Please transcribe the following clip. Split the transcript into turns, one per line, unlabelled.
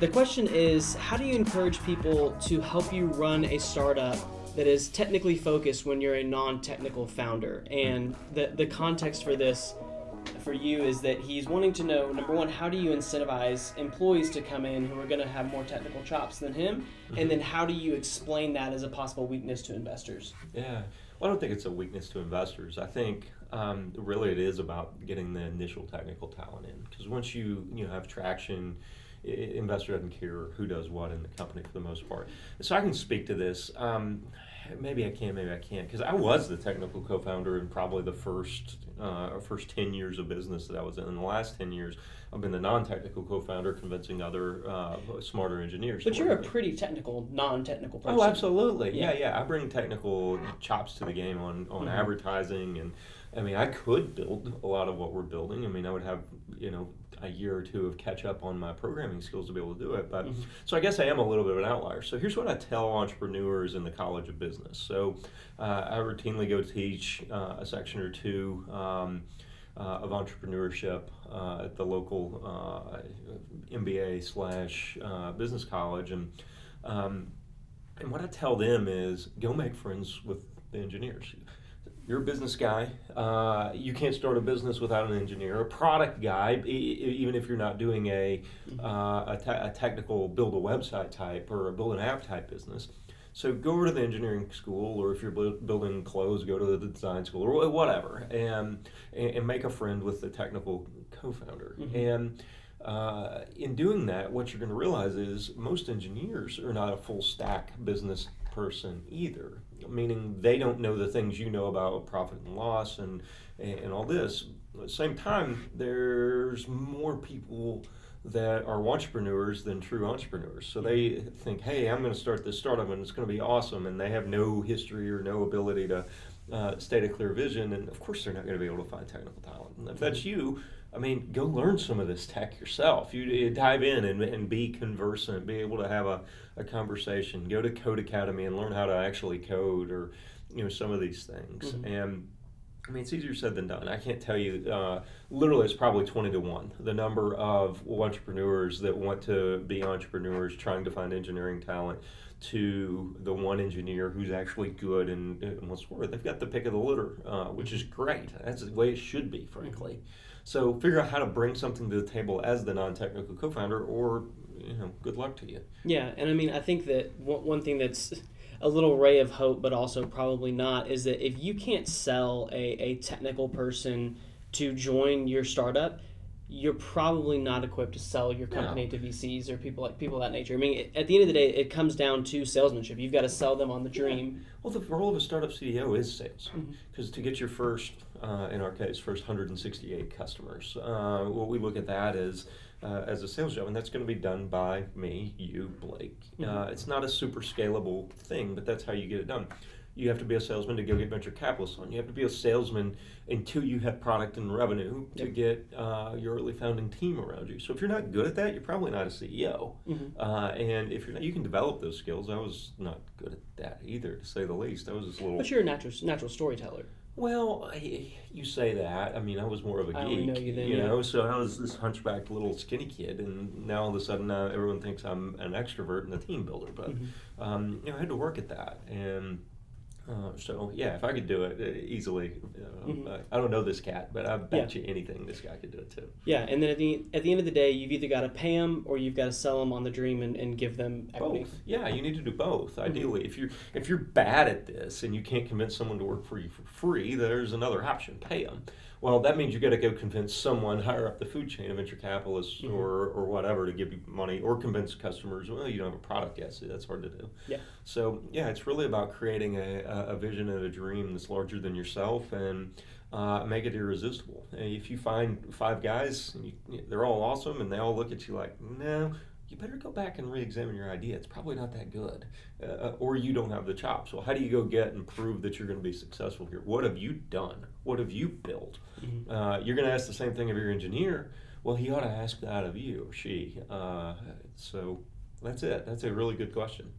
The question is, how do you encourage people to help you run a startup that is technically focused when you're a non-technical founder? And the context for this for you is that he's wanting to know, number one, how do you incentivize employees to come in who are going to have more technical chops than him? And then how do you explain that as a possible weakness to investors?
Yeah, well, I don't think it's a weakness to investors. I think really it is about getting the initial technical talent in, because once you have traction, investor doesn't care who does what in the company for the most part. So I can speak to this. Maybe I can, maybe I can't, because I was the technical co-founder in probably the first 10 years of business that I was in. In the last 10 years, I've been the non-technical co-founder, convincing other smarter engineers.
But you're a pretty technical, non-technical person.
Oh, absolutely. Yeah. I bring technical chops to the game on advertising, and I mean, I could build a lot of what we're building. I mean, I would have, a year or two of catch up on my programming skills to be able to do it. But so I guess I am a little bit of an outlier. So here's what I tell entrepreneurs in the College of Business. So I routinely go teach a section or two of entrepreneurship at the local MBA slash business college, and what I tell them is go make friends with the engineers. You're a business guy. You can't start a business without an engineer. A product guy, even if you're not doing a technical build a website type or a build an app type business. So go over to the engineering school, or if you're building clothes, go to the design school or whatever, and make a friend with the technical co-founder. And in doing that, what you're going to realize is most engineers are not a full stack business person either, meaning they don't know the things you know about profit and loss and all this. At the same time, there's more people that are entrepreneurs than true entrepreneurs. So they think, hey, I'm going to start this startup and it's going to be awesome, and they have no history or no ability to state a clear vision, and of course they're not going to be able to find technical talent. And if that's you, I mean, go learn some of this tech yourself. You dive in and be conversant, be able to have a conversation. Go to Code Academy and learn how to actually code, or some of these things. And I mean, it's easier said than done. I can't tell you, literally it's probably 20 to 1, the number of entrepreneurs that want to be entrepreneurs trying to find engineering talent to the one engineer who's actually good and wants to work. They've got the pick of the litter, which is great. That's the way it should be, frankly. So figure out how to bring something to the table as the non-technical co-founder, or good luck to you.
Yeah, and I mean, I think that one thing that's a little ray of hope, but also probably not, is that if you can't sell a technical person to join your startup, you're probably not equipped to sell your company to VCs or people of that nature. I mean, at the end of the day, it comes down to salesmanship. You've got to sell them on the dream.
Yeah. Well, the role of a startup CEO is sales, because to get your first, in our case, first 168 customers, what we look at that as a sales job, and that's going to be done by me, you, Blake. It's not a super scalable thing, but that's how you get it done. You have to be a salesman to go get venture capitalists on. You have to be a salesman until you have product and revenue to get your early founding team around you. So if you're not good at that, you're probably not a CEO. And if you're not, you can develop those skills. I was not good at that either, to say the least. I was just a little.
But you're a natural storyteller.
Well, you say that. I mean, I was more of a geek.
I only know you then,
So I was this hunchbacked little skinny kid, and now all of a sudden everyone thinks I'm an extrovert and a team builder. But I had to work at that, and. So yeah, if I could do it easily, I don't know this cat, but I bet you anything this guy could do it too.
Yeah, and then at the end of the day, you've either got to pay them or you've got to sell them on the dream and give them equity.
Both. Yeah, you need to do both. Ideally, if you're bad at this and you can't convince someone to work for you for free, there's another option: pay them. Well, that means you got to go convince someone higher up the food chain, a venture capitalist or whatever, to give you money, or convince customers, well, you don't have a product yet, so that's hard to do.
Yeah.
So yeah, it's really about creating a vision and a dream that's larger than yourself, and make it irresistible. And if you find 5 guys, and they're all awesome, and they all look at you like, no, you better go back and re-examine your idea. It's probably not that good, or you don't have the chops. Well, how do you go get and prove that you're going to be successful here? What have you done? What have you built? You're going to ask the same thing of your engineer. Well, he ought to ask that of you or she. So that's it. That's a really good question.